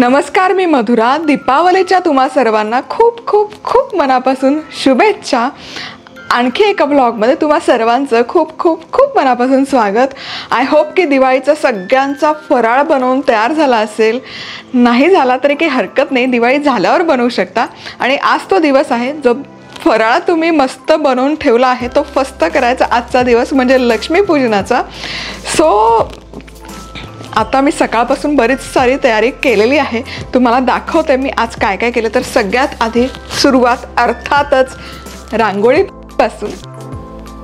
नमस्कार, मी मधुरा. दीपावलीच्या तुम्हा सर्वांना खूप खूप खूप मनापासून शुभेच्छा. आणखी एका ब्लॉगमध्ये तुम्हा सर्वांचं खूप खूप खूप मनापासून स्वागत. आय होप की दिवाळीचा सगळ्यांचा फराळ बनवून तयार झाला असेल. नाही झाला तरी काही हरकत नाही, दिवाळी झाल्यावर बनवू शकता. आणि आज तो दिवस आहे जो फराळ तुम्ही मस्त बनवून ठेवला आहे तो फस्त करायचा आजचा दिवस, म्हणजे लक्ष्मीपूजनाचा. सो आता मी सकाळपासून बरीच सारी तयारी केलेली आहे, तुम्हाला दाखवते मी आज काय काय केलं. तर सगळ्यात आधी सुरुवात अर्थातच रांगोळीपासून.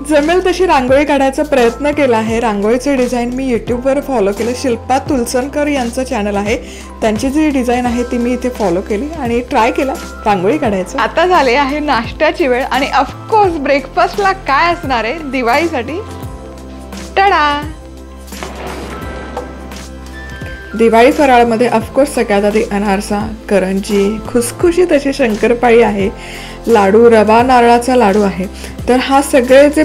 जमेल तशी रांगोळी काढायचा प्रयत्न केला आहे. रांगोळीचे डिझाईन मी यूट्यूबवर फॉलो केलं. शिल्पा तुलसनकर यांचं चॅनल आहे, त्यांची जी डिझाईन आहे ती मी इथे फॉलो केली आणि ट्राय केला रांगोळी काढायचं. आता झाले आहे नाश्त्याची वेळ आणि ऑफकोर्स ब्रेकफास्टला काय असणार आहे दिवाळीसाठी. टडा, दिवाळी फराळमध्ये ऑफकोर्स सगळ्यात आधी अनारसा, करंजी, खुसखुशीत अशी शंकरपाळी आहे, लाडू, रवा नारळाचा लाडू आहे. तर हा सगळे जे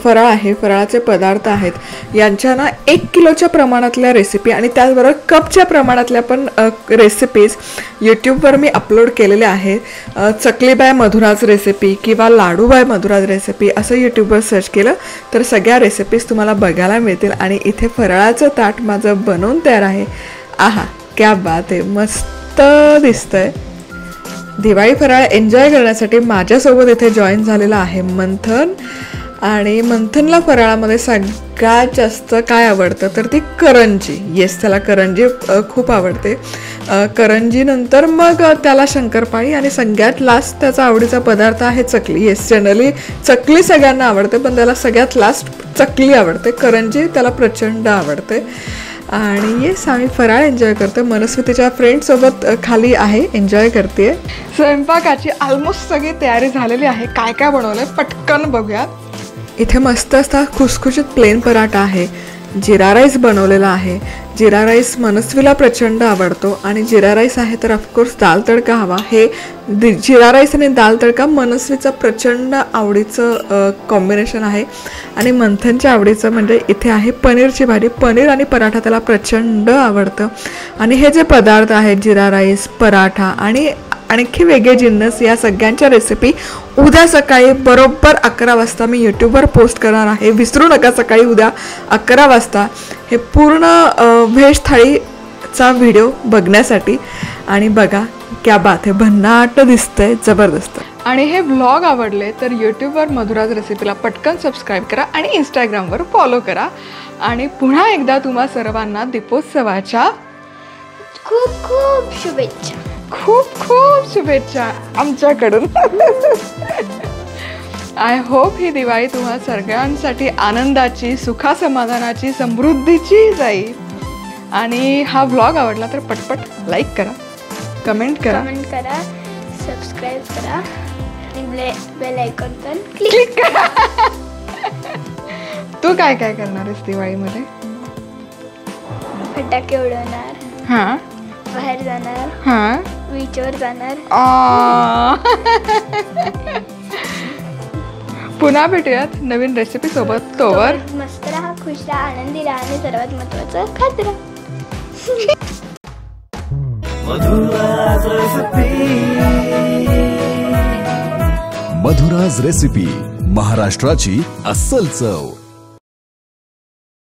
फराळ आहे, फराळाचे पदार्थ आहेत, यांच्या ना 1 किलोच्या प्रमाणातल्या रेसिपी आणि त्याचबरोबर कपच्या प्रमाणातल्या पण रेसिपीज यूट्यूबवर मी अपलोड केलेल्या आहेत. चकली बाय मधुराज रेसिपी किंवा लाडू बाय मधुराज रेसिपी असं यूट्यूबवर सर्च केलं तर सगळ्या रेसिपीज तुम्हाला बघायला मिळतील. आणि इथे फराळाचं ताट माझं बनवून तयार आहे. आहा, क्या बात आहे, मस्त दिसतंय. दिवाळी फराळ एन्जॉय करण्यासाठी माझ्यासोबत इथे जॉईन झालेला आहे मंथन. आणि मंथनला फराळामध्ये सगळ्यात जास्त काय आवडतं तर ती करंजी. येस, त्याला करंजी खूप आवडते. करंजीनंतर मग त्याला शंकरपाळी आणि सगळ्यात लास्ट त्याचा आवडीचा पदार्थ आहे चकली. येस, जनरली चकली सगळ्यांना आवडते पण त्याला सगळ्यात लास्ट चकली आवडते. करंजी त्याला प्रचंड आवडते. आणि येस, आम्ही फराळ एन्जॉय करतो. मनस्वितीच्या फ्रेंडसोबत खाली आहे, एन्जॉय करते. स्वयंपाकाची ऑलमोस्ट सगळी तयारी झालेली आहे. काय काय बनवलंय पटकन बघूयात. इथे मस्त असा खुसखुशीत प्लेन पराठा आहे. जिरा राईस बनवलेला आहे. जिरा राईस मनस्वीला प्रचंड आवडतो आणि जिरा राईस आहे तर ऑफकोर्स दाल तडका हवा. हे जिरा राईस आणि दाल तडका मनस्वीचं प्रचंड आवडीचं कॉम्बिनेशन आहे. आणि मंथनच्या आवडीचं म्हणजे इथे आहे पनीरची भाजी. पनीर आणि पराठा त्याला प्रचंड आवडतं. आणि हे जे पदार्थ आहेत, जिरा राईस, पराठा आणि आणखी वेगळे जिन्नस, या सगळ्यांच्या रेसिपी उद्या सकाळी बरोबर 11 वाजता मी यूट्यूबवर पोस्ट करणार आहे. विसरू नका, सकाळी उद्या 11 वाजता हे पूर्ण व्हेज थाळीचा व्हिडिओ बघण्यासाठी. आणि बघा, क्या बात आहे, भन्नाट दिसतंय, जबरदस्त. आणि हे व्लॉग आवडले तर यूट्यूबवर मधुराज रेसिपीला पटकन सबस्क्राईब करा आणि इंस्टाग्रामवर फॉलो करा. आणि पुन्हा एकदा तुम्हा सर्वांना दीपोत्सवाच्या खूप खूप शुभेच्छा. खूप खूप शुभेच्छा आमच्याकडून. आय होप ही दिवाळी तुम्हा सगळ्यांसाठी आनंदाची, सुखासमाधानाची, समृद्धीची जाईल. आणि हा व्लॉग आवडला तर पटपट लाईक करा, कमेंट करा, सबस्क्राईब करा आणि बेल आयकॉन पण क्लिक करा. तू काय काय करणार आहेस दिवाळीमध्ये? फटाके उडवणार, हां, बाहेर जाणार, हां, बीचवर जाणार. पुन्हा भेटूयात नवीन रेसिपी सोबत. तोवर मस्त राहा, खुश राहा, आनंदी राहा आणि सर्वात महत्त्वाचं खात राहा. मधुराज रेसिपी, महाराष्ट्राची अस्सल चव.